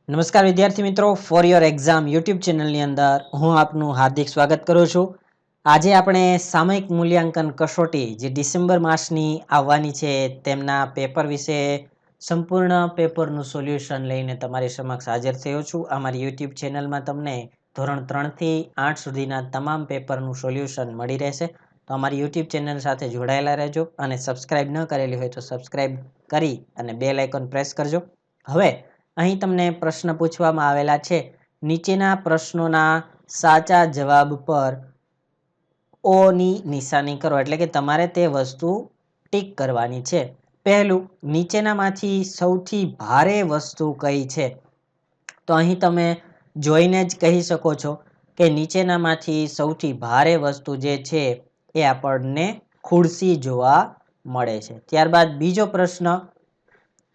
નમસ્કાર વિદ્યાર્થી મિત્રો, ફોર યોર એક્ઝામ યુટ્યુબ ચેનલની અંદર હું આપનું હાર્દિક સ્વાગત કરું છું. આજે આપણે સામયિક મૂલ્યાંકન કસોટી જે ડિસેમ્બર માસની આવવાની છે તેમના પેપર વિશે સંપૂર્ણ પેપરનું સોલ્યુશન લઈને તમારી સમક્ષ હાજર થયો છું. અમારી યુટ્યુબ ચેનલમાં તમને ધોરણ 3 થી 8 સુધીના તમામ પેપરનું સોલ્યુશન મળી રહેશે. તો અમારી યુટ્યુબ ચેનલ સાથે જોડાયેલા રહેજો અને સબસ્ક્રાઇબ ન કરેલી હોય તો સબસ્ક્રાઇબ કરી અને બેલ આઇકોન પ્રેસ કરજો. હવે અહીં તમને પ્રશ્ન પૂછવામાં આવેલા છે. નીચેના પ્રશ્નોના સાચા જવાબ પર ઓ ની નિશાની કરો, એટલે કે તમારે તે વસ્તુ ટીક કરવાની છે. પહેલું, નીચેનામાંથી સૌથી ભારે વસ્તુ કઈ છે? તો અહીં તમે જોઈને જ કહી શકો છો કે નીચેનામાંથી સૌથી ભારે વસ્તુ જે છે એ આપણને ખુરશી જોવા મળે છે. ત્યારબાદ બીજો પ્રશ્ન,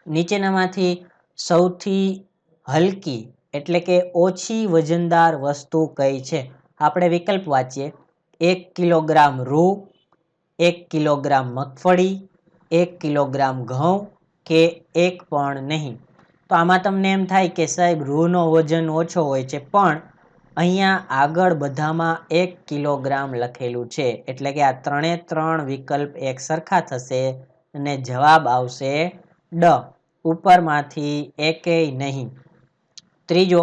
નીચેનામાંથી સૌથી હલકી એટલે કે ઓછી વજનદાર વસ્તુ કઈ છે? આપણે વિકલ્પ વાંચીએ. 1 કિલોગ્રામ રૂ, 1 કિલોગ્રામ મગફળી, 1 કિલોગ્રામ ઘઉં કે એક પણ નહીં. તો આમાં તમને એમ થાય કે સાહેબ રૂનો વજન ઓછો હોય છે, પણ અહીંયા આગળ બધામાં 1 કિલોગ્રામ લખેલું છે, એટલે કે આ ત્રણે ત્રણ વિકલ્પ એક સરખા થશે અને જવાબ આવશે ડ, ઉપરમાંથી એકેય નહીં. ત્રીજો,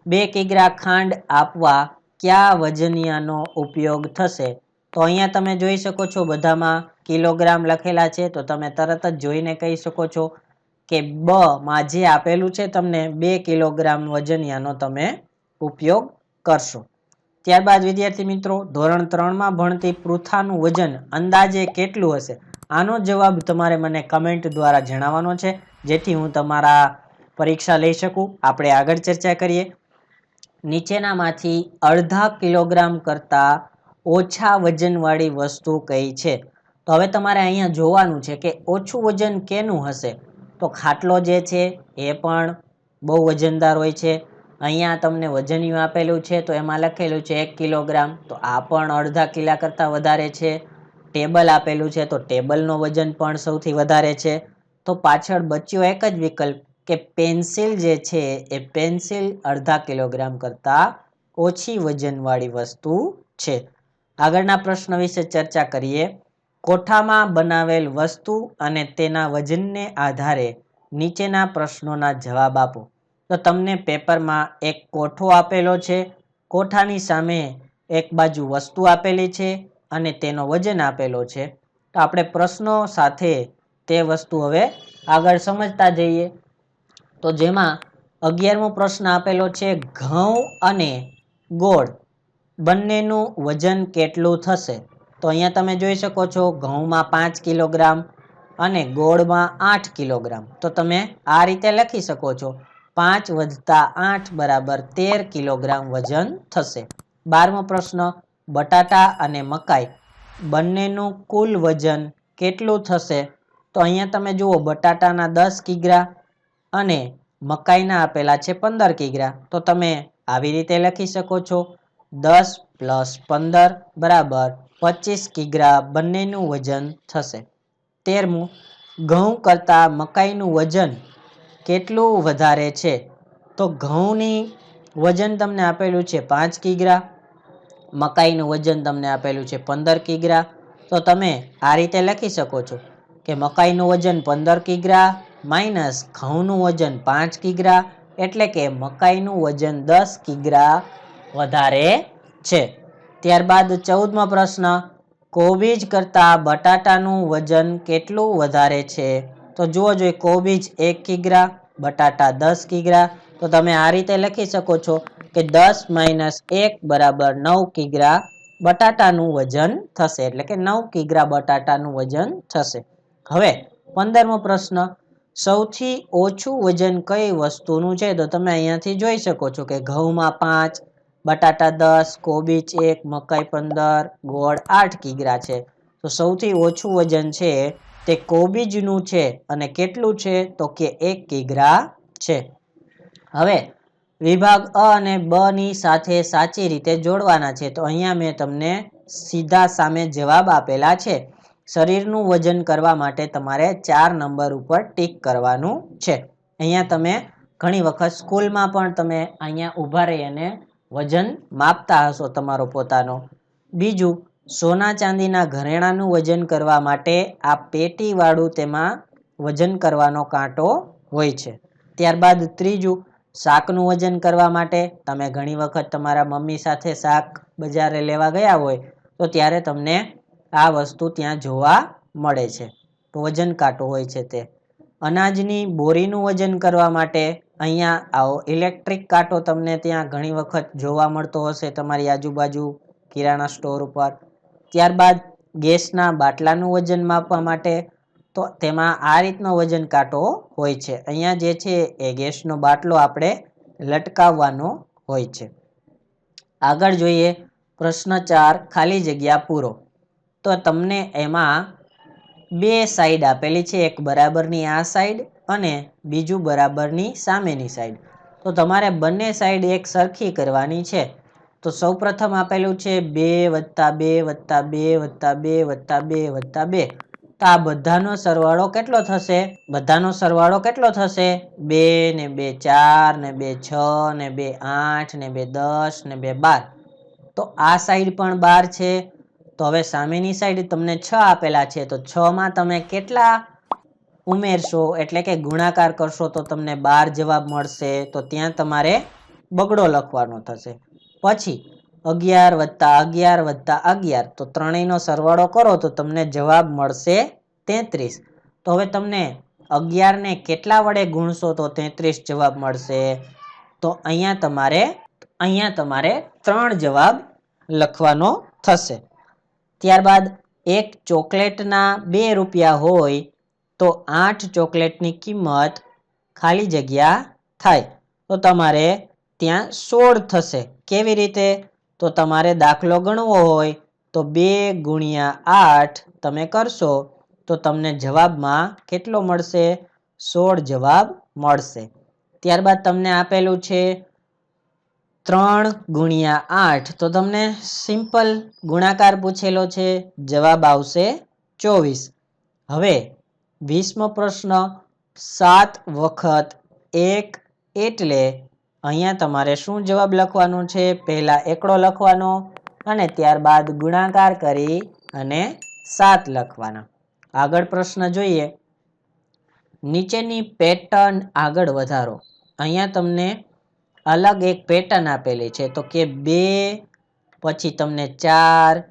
2 કિગ્રા ખાંડ આપવા કયા વજનિયાનો ઉપયોગ થશે? તો અહીંયા તમે જોઈ શકો છો બધામાં કિલોગ્રામ લખેલા છે, તો તમે તરત જ જોઈને કહી શકો છો કે બ માં જે આપેલું છે તમને 2 કિલોગ્રામ વજનિયાનો તમે ઉપયોગ કરશો. ત્યારબાદ વિદ્યાર્થી મિત્રો, ધોરણ 3માં ભણતી પૃથાનું વજન અંદાજે કેટલું હશે? આનો જવાબ તમારે મને કમેન્ટ દ્વારા જણાવવાનો છે, જેથી હું તમારા પરીક્ષા લઈ શકું. આપણે આગળ ચર્ચા કરીએ. નીચેનામાંથી અડધા કિલોગ્રામ કરતા ઓછા વજનવાળી વસ્તુ કઈ છે? તો હવે તમારે અહીંયા જોવાનું છે કે ઓછું વજન કેનું હશે? તો ખાટલો જે છે એ પણ બહુ વજનદાર હોય છે. અહીંયા તમને વજનિયું આપેલું છે તો એમાં લખેલું છે 1 કિલોગ્રામ, તો આ પણ અડધા કિલા કરતાં વધારે છે. ટેબલ આપેલું છે તો ટેબલનો વજન પણ સૌથી વધારે છે. તો પાછળ બચ્યો એક જ વિકલ્પ કે પેન્સિલ જે છે એ પેન્સિલ અડધા કિલોગ્રામ કરતાં ઓછી વજનવાળી વસ્તુ છે. આગળના પ્રશ્ન વિશે ચર્ચા કરીએ. કોઠામાં બનાવેલ વસ્તુ અને તેના વજનને આધારે નીચેના પ્રશ્નોના જવાબ આપો. તો તમને પેપરમાં એક કોઠો આપેલો છે, કોઠાની સામે એક બાજુ વસ્તુ આપેલી છે અને તેનો વજન આપેલો છે. તો આપણે પ્રશ્નો સાથે તે વસ્તુ હવે આગળ સમજતા જઈએ. તો જેમાં 11મો પ્રશ્ન આપેલો છે, ઘઉં અને ગોળ બંનેનું વજન કેટલું થશે? તો અહીંયા તમે જોઈ શકો છો ઘઉંમાં 5 કિલોગ્રામ અને ગોળમાં 8 કિલોગ્રામ. તો તમે આ રીતે લખી શકો છો, 5 વત્તા 8 બરાબર 13 કિલોગ્રામ વજન થશે. 12મો પ્રશ્ન, બટાટા અને મકાઈ બંનેનું કુલ વજન કેટલું થશે? તો અહીંયા તમે જુઓ બટાટાના 10 કિગ્રા અને મકાઈના આપેલા છે 15 કિગ્રા. તો તમે આવી રીતે લખી શકો છો, 10 + 15 બરાબર 25 કિગ્રા બંનેનું વજન થશે. 13મું, ઘઉં કરતાં મકાઈનું વજન કેટલું વધારે છે? તો ઘઉંની વજન તમને આપેલું છે 5 કિગ્રા, મકાઈનું વજન તમને આપેલું છે 15 કિગ્રા. તો તમે આ રીતે લખી શકો છો કે મકાઈનું વજન 15 કિગ્રા માઇનસ ઘઉંનું વજન 5 કિગ્રા, એટલે કે મકાઈનું વજન 10 કિગ્રા વધારે છે. ત્યારબાદ 14મો પ્રશ્ન, કોબીજ કરતાં બટાટાનું વજન કેટલું વધારે છે? તો જુઓ જોઈએ, કોબીજ 1 કિગ્રા, બટાટા 10 કિગ્રા. તો તમે આ રીતે લખી શકો છો કે 10 - 1 બરાબર 9 કિગ્રા બટાટાનું વજન થશે, એટલે કે 9 કિગ્રા બટાટાનું વજન થશે. હવે 15મો પ્રશ્ન, સૌથી ઓછું વજન કઈ વસ્તુનું છે? તો તમે અહીંયાથી જોઈ શકો છો કે ઘઉંમાં 5, બટાટા 10, કોબીજ 1, મકાઈ 15, ગોળ 8 કિગ્રા છે. તો સૌથી ઓછું વજન છે તે કોબીજનું છે, અને કેટલું છે? તો કે 1 કિગ્રા છે. હવે વિભાગ અ અને બ ની સાથે સાચી રીતે જોડવાના છે. તો અહીંયા મેં તમને સીધા સામે જવાબ આપેલા છે. શરીરનું વજન કરવા માટે તમારે 4 નંબર ઉપર ટીક કરવાનું છે. અહીંયા તમે ઘણી વખત સ્કૂલમાં પણ તમે અહીંયા ઊભા રહી અને વજન માપતા હશો તમારો પોતાનો. બીજું, સોના ચાંદીના ઘરેણાનું વજન કરવા માટે આ પેટીવાળું તેમાં વજન કરવાનો કાંટો હોય છે. ત્યારબાદ ત્રીજું, શાકનું વજન કરવા માટે તમે ઘણી વખત તમારા મમ્મી સાથે શાક બજારે લેવા ગયા હોય તો ત્યારે તમને આ વસ્તુ ત્યાં જોવા મળે છે. તો વજન કાંટો હોય છે તે. અનાજની બોરીનું વજન કરવા માટે અહીંયા આવો ઇલેક્ટ્રિક કાંટો તમને ત્યાં ઘણી વખત જોવા મળતો હશે તમારી આજુબાજુ કિરાણા સ્ટોર ઉપર. ત્યારબાદ ગેસના બાટલાનું વજન માપવા માટે તો તેમાં આ રીતનો વજન કાંટો હોય છે. અહીંયા જે છે એ ગેસનો બાટલો આપણે લટકાવવાનો હોય છે. આગળ જોઈએ પ્રશ્ન 4, ખાલી જગ્યા પૂરો. તો તમને એમાં બે સાઈડ આપેલી છે, એક બરાબરની આ સાઈડ અને બીજું બરાબરની સામેની સાઈડ. તો તમારે બંને સાઈડ એક સરખી કરવાની છે. તો સૌપ્રથમ આપેલું છે 2 + 2 + 2 + 2 + 2 + 2. તો આ બધાનો સરવાળો કેટલો થશે? બધાનો સરવાળો કેટલો થશે? 2 ને 2 4 ને 2 6 ને 2 8 ને 2 10 ને 2 12. તો આ સાઈડ પણ 12 છે. તો હવે સામેની સાઈડ તમને 6 આપેલા છે, તો 6 માં તમે કેટલા ઉમેરશો એટલે કે ગુણાકાર કરશો તો તમને 12 જવાબ મળશે. તો ત્યાં તમારે બગડો લખવાનો થશે. પછી 11 + 11 + 11, તો ત્રણેયનો સરવાળો કરો તો તમને જવાબ મળશે 33. તો હવે તમને 11 ને કેટલા વડે ગુણશો તો 33 જવાબ મળશે? તો અહીંયા તમારે 3 જવાબ લખવાનો થશે. ત્યારબાદ એક ચોકલેટના 2 રૂપિયા હોય તો 8 ચોકલેટની કિંમત ખાલી જગ્યા થાય તો તમારે ત્યાં 16 થશે. કેવી રીતે? તો તમારે દાખલો ગણવો હોય તો 2 × 8 તમે કરશો તો તમને જવાબમાં કેટલો મળશે? 16 જવાબ મળશે. ત્યારબાદ તમને આપેલું છે 3 × 8, તો તમને સિમ્પલ ગુણાકાર પૂછેલો છે, જવાબ આવશે 24. હવે 20મો પ્રશ્ન, 7 વખત 1 એટલે અહીંયા તમારે શું જવાબ લખવાનો છે? પહેલા એકડો લખવાનો અને ત્યારબાદ ગુણાકાર કરી અને 7 લખવાના. આગળ પ્રશ્ન જોઈએ. નીચેની પેટર્ન આગળ વધારો. અહીંયા તમને અલગ એક પેટર્ન આપેલી છે, તો કે 2 પછી તમને 4,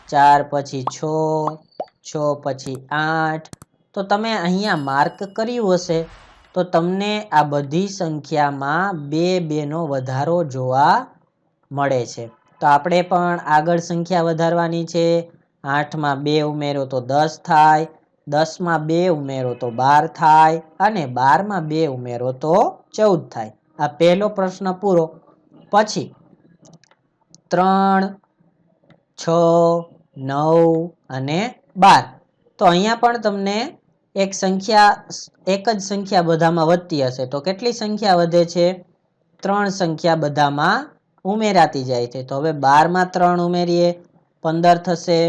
4 પછી 6, 6 પછી 8. તો તમે અહીંયા માર્ક કર્યું હશે તો તમને આ બધી સંખ્યામાં 2 2નો વધારો જોવા મળે છે. તો આપણે પણ આગળ સંખ્યા વધારવાની છે. 8માં 2 ઉમેરો તો 10 થાય, 10માં 2 ઉમેરો તો 12 થાય અને 12માં 2 ઉમેરો તો 14 થાય. આ પહેલો પ્રશ્ન પૂરો. પછી 3, 6, 9 અને 12. તો અહીંયા પણ તમને એક જ સંખ્યા બધામાં વધતી હશે. તો કેટલી સંખ્યા વધે છે? 3 સંખ્યા બધામાં ઉમેરાતી જાય છે. તો હવે 12માં 3 ઉમેરીએ 15 થશે,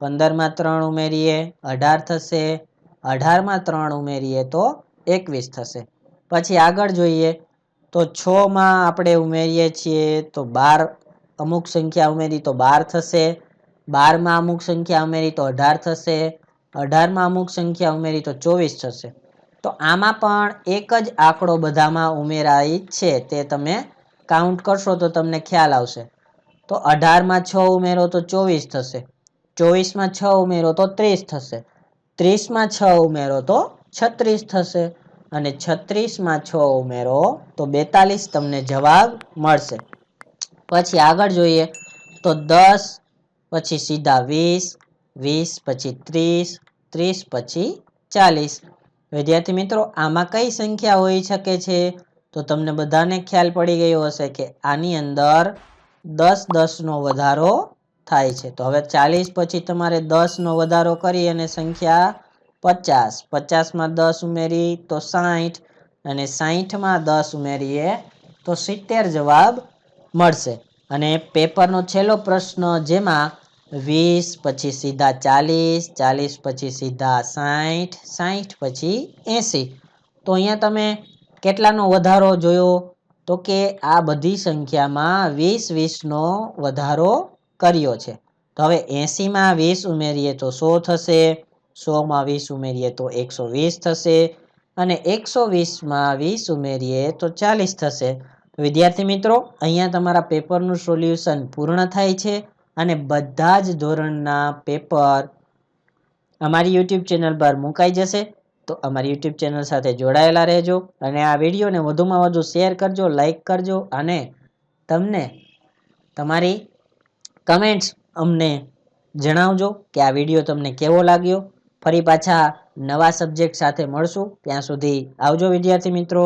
15માં 3 ઉમેરીએ 18 થશે, 18માં 3 ઉમેરીએ તો 21 થશે. પછી આગળ જોઈએ તો 6માં આપણે ઉમેરીએ છીએ તો 12, અમુક સંખ્યા ઉમેરી તો 12 થશે, 12માં અમુક સંખ્યા ઉમેરી તો 18 થશે, 18માં અમુક સંખ્યા ઉમેરી તો 24 થશે. તો આમાં પણ એક જ આંકડો બધામાં ઉમેરાય છે, તે તમે કાઉન્ટ કરશો તો તમને ખ્યાલ આવશે. તો 18માં 6 ઉમેરો તો 24 થશે, 24માં 6 ઉમેરો તો 30 થશે, 30માં 6 ઉમેરો તો 36 થશે અને 36માં 6 ઉમેરો તો 42 તમને જવાબ મળશે. પછી આગળ જોઈએ તો 10 પછી સીધા 20, 20 પછી 30, 30 પછી 40. વિદ્યાર્થી મિત્રો, આમાં કઈ સંખ્યા હોઈ શકે છે? તો તમને બધાને ખ્યાલ પડી ગયો હશે કે આની અંદર 10 10નો વધારો થાય છે. તો હવે 40 પછી તમારે 10નો વધારો કરી અને સંખ્યા 50, 50માં 10 ઉમેરી તો 60 અને 60માં 10 ઉમેરીએ તો 70 જવાબ મળશે. અને પેપરનો છેલ્લો પ્રશ્ન, જેમાં 20 પછી સીધા 40, 40 પછી સીધા 60, 60 પછી 80. તો અહીંયા તમે કેટલાનો વધારો જોયો? તો કે આ બધી સંખ્યામાં 20 વધારો કર્યો છે. તો હવે 80માં 20 ઉમેરીએ તો 100 થશે, 100માં 20 ઉમેરીએ તો 120 થશે અને 120માં 20 ઉમેરીએ તો 40 થશે. વિદ્યાર્થી મિત્રો, અહીંયા તમારા પેપરનું સોલ્યુશન પૂર્ણ થાય છે અને બધા જ ધોરણના પેપર અમારી યુટ્યુબ ચેનલ પર મુકાઈ જશે. તો અમારી યુટ્યુબ ચેનલ સાથે જોડાયેલા રહેજો અને આ વિડીયોને વધુમાં વધુ શેર કરજો, લાઈક કરજો અને તમને તમારી કમેન્ટ્સ અમને જણાવજો કે આ વિડીયો તમને કેવો લાગ્યો. ફરી પાછા નવા સબ્જેક્ટ સાથે મળશું. ત્યાં સુધી આવજો વિદ્યાર્થી મિત્રો.